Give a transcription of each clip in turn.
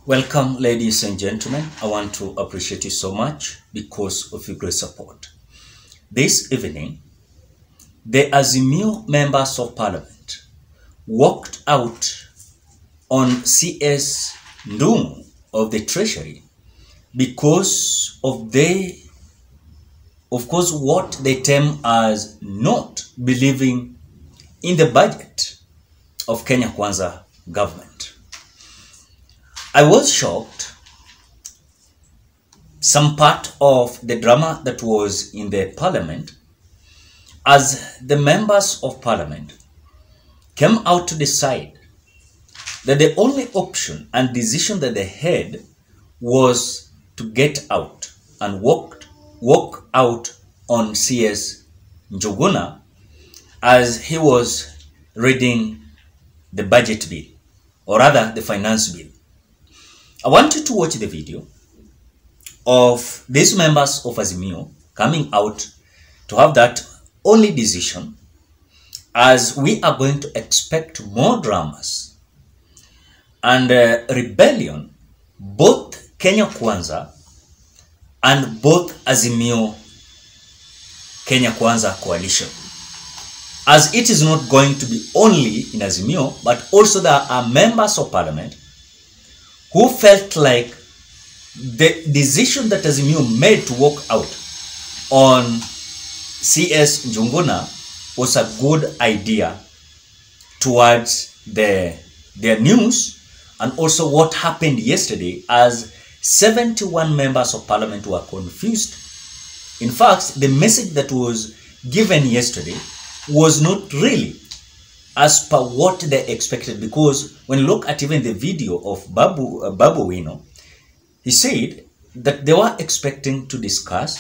Welcome, ladies and gentlemen. I want to appreciate you so much because of your great support. This evening, the Azimio members of parliament walked out on CS Ndungu of the Treasury because of what they term as not believing in the budget of Kenya Kwanza government. I was shocked. Some part of the drama that was in the parliament as the members of parliament came out to decide that the only option and decision that they had was to get out and walk out on CS Njuguna as he was reading the budget bill, or rather the finance bill. I want you to watch the video of these members of Azimio coming out to have that only decision, as we are going to expect more dramas and rebellion, both Kenya Kwanza and both Azimio Kenya Kwanza coalition. As it is not going to be only in Azimio, but also there are members of parliament who felt like the decision that Azimio made to walk out on CS Njuguna was a good idea towards their news, and also what happened yesterday as 71 members of parliament were confused. In fact, the message that was given yesterday was not really as per what they expected, because when you look at even the video of Babu Wino, he said that they were expecting to discuss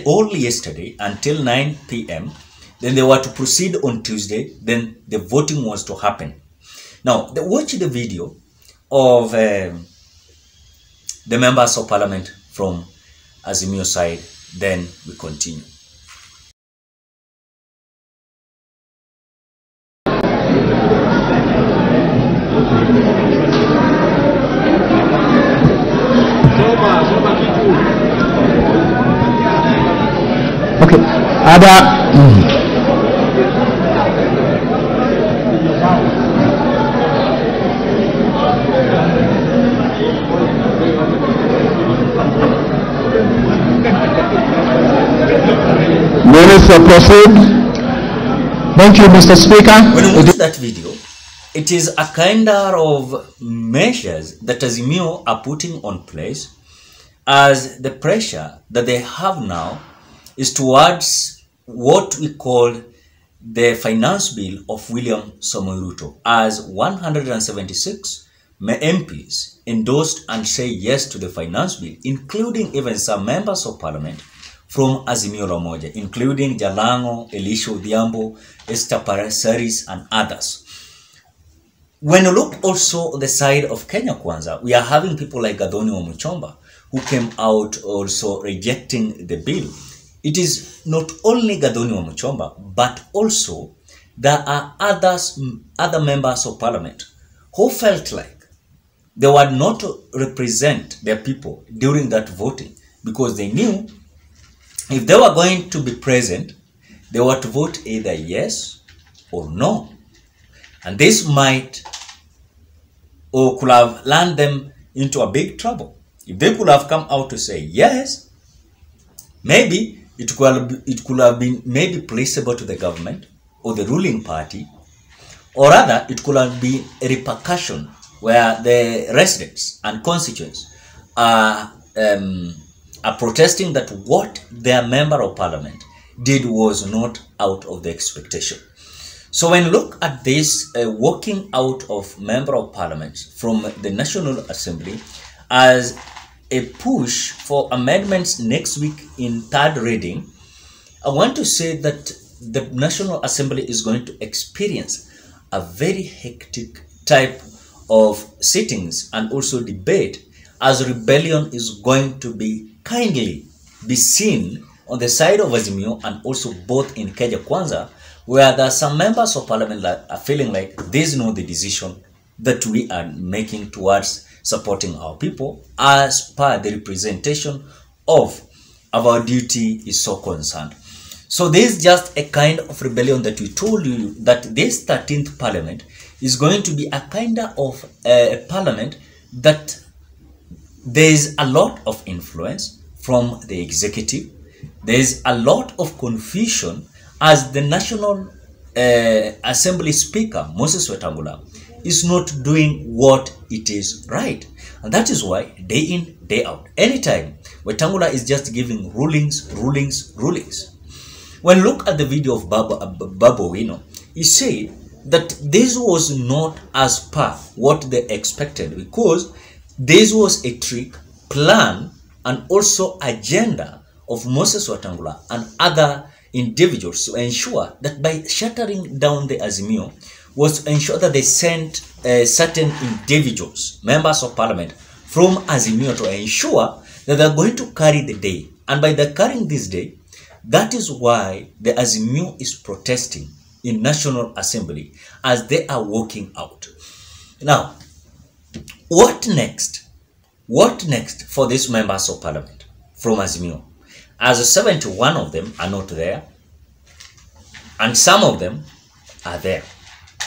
only yesterday until 9 p.m. Then they were to proceed on Tuesday. Then the voting was to happen. Now, watch the video of the members of parliament from Azimio side. Then we continue. Okay, ada Minister, proceed. Thank you, Mr. Speaker. When we watch that video, it is a kind of measures that Azimio are putting on place, as the pressure that they have now is towards what we call the finance bill of William Samoei Ruto, as 176 MPs endorsed and say yes to the finance bill, including even some members of parliament from Azimio La Umoja, including Jalango, Elisha Odhiambo, Esther Parasaris, and others. When you look also on the side of Kenya Kwanza, we are having people like Gathoni Wamuchomba who came out also rejecting the bill. It is not only Gathoni Wamuchomba, but also there are other members of parliament who felt like they would not represent their people during that voting, because they knew if they were going to be present, they were to vote either yes or no. And this might or could have landed them into a big trouble. If they could have come out to say yes, maybe it could have been maybe placeable to the government or the ruling party, or rather it could have been a repercussion where the residents and constituents are protesting that what their member of parliament did was not out of the expectation. So when you look at this walking out of member of parliament from the National Assembly as a push for amendments next week in third reading, I want to say that the National Assembly is going to experience a very hectic type of sittings and also debate, as rebellion is going to be seen on the side of Azimio and also both in Kenya Kwanza, where there are some members of parliament that are feeling like this is not the decision that we are making towards supporting our people as per the representation of our duty is so concerned. So there is just a kind of rebellion that we told you that this 13th parliament is going to be a kind of a parliament that there is a lot of influence from the executive. There is a lot of confusion as the National Assembly Speaker, Moses Wetangula, is not doing what it is right. And that is why day in, day out, anytime Wetangula is just giving rulings. When look at the video of Babu Owino, he said that this was not as per what they expected, because this was a trick, plan, and also agenda of Moses Wetangula and other individuals to ensure that by shattering down the Azimio was to ensure that they sent certain individuals, members of parliament from Azimio, to ensure that they're going to carry the day. And by the carrying this day, that is why the Azimio is protesting in National Assembly as they are walking out. Now, what next? What next for these members of parliament from Azimio? As 71 of them are not there, and some of them are there.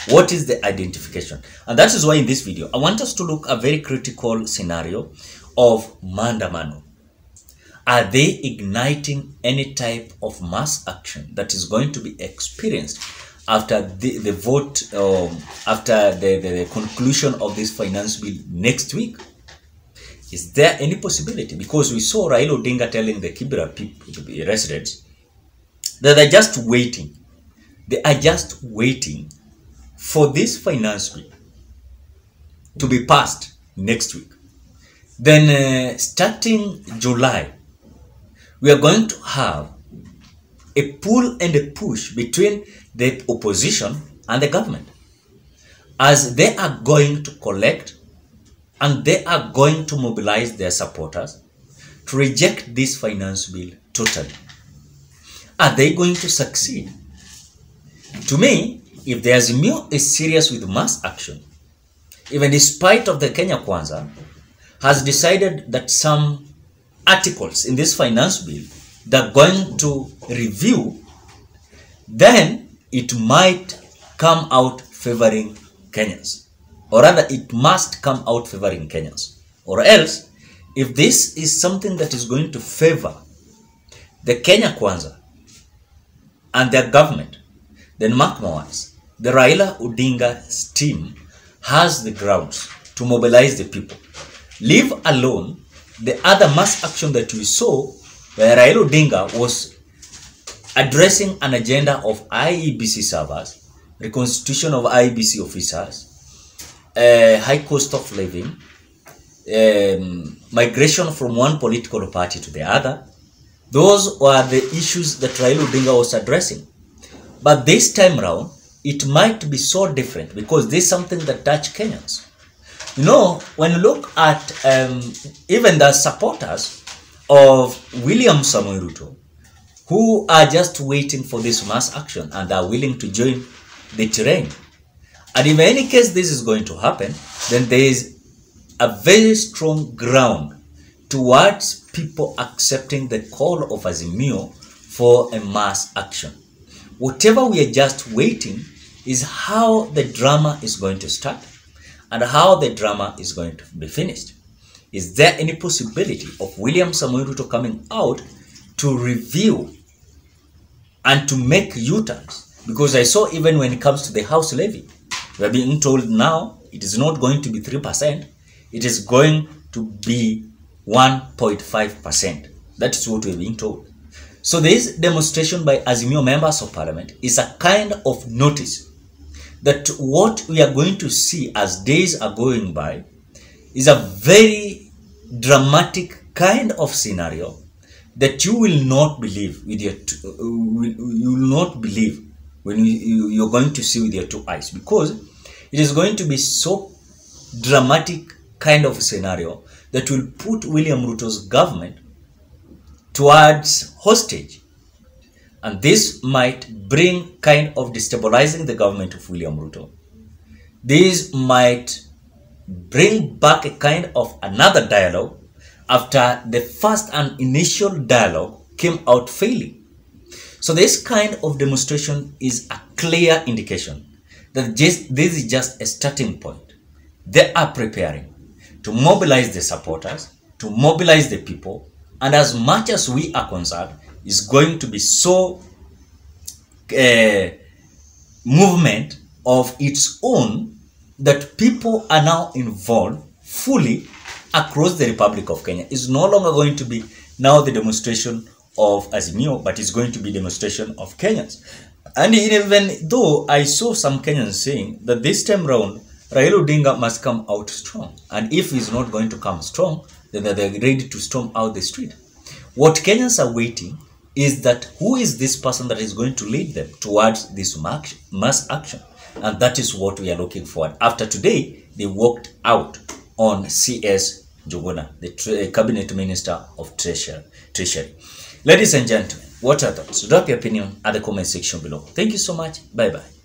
What is the identification? And that is why in this video, I want us to look at a very critical scenario of Mandamano. Are they igniting any type of mass action that is going to be experienced after the vote, after the conclusion of this finance bill next week? Is there any possibility? Because we saw Raila Odinga telling the Kibera residents that they're just waiting. They are just waiting for this finance bill to be passed next week. Then starting July, we are going to have a pull and a push between the opposition and the government, as they are going to collect and they are going to mobilize their supporters to reject this finance bill totally. Are they going to succeed? To me, if the Azimio is serious with mass action, even despite of the Kenya Kwanza has decided that some articles in this finance bill they're going to review, then it might come out favoring Kenyans. Or rather, it must come out favoring Kenyans. Or else, if this is something that is going to favor the Kenya Kwanza and their government, then mark my words, the Raila Odinga's team has the grounds to mobilize the people. Leave alone the other mass action that we saw where Raila Odinga was addressing an agenda of IEBC servers, reconstitution of IEBC officers, high cost of living, migration from one political party to the other. Those were the issues that Raila Odinga was addressing. But this time around, it might be so different because this is something that touches Kenyans. You know, when you look at even the supporters of William Samoei Ruto, who are just waiting for this mass action and are willing to join the terrain. And if in any case this is going to happen, then there is a very strong ground towards people accepting the call of Azimio for a mass action. Whatever we are just waiting is how the drama is going to start and how the drama is going to be finished. Is there any possibility of William Samoei Ruto coming out to review and to make U-turns? Because I saw even when it comes to the house levy, we are being told now it is not going to be 3%, it is going to be 1.5%. That is what we are being told. So this demonstration by Azimio members of parliament is a kind of notice that what we are going to see as days are going by is a very dramatic kind of scenario that you will not believe with your you will not believe when you're going to see with your two eyes, because it is going to be so dramatic kind of scenario that will put William Ruto's government towards hostage, and this might bring kind of destabilizing the government of William Ruto. This might bring back a kind of another dialogue after the first and initial dialogue came out failing. So this kind of demonstration is a clear indication that this is just a starting point. They are preparing to mobilize the supporters, to mobilize the people, and as much as we are concerned, is going to be so movement of its own that people are now involved fully across the Republic of Kenya. It's no longer going to be now the demonstration of Azimio, but it's going to be demonstration of Kenyans. And even though I saw some Kenyans saying that this time round, Raila Odinga must come out strong. And if he's not going to come strong, then they're ready to storm out the street. What Kenyans are waiting is that who is this person that is going to lead them towards this mass action? And that is what we are looking for. After today, they walked out on CS Njuguna, the Cabinet Minister of Treasury. Ladies and gentlemen, what are your thoughts? Drop your opinion at the comment section below. Thank you so much. Bye-bye.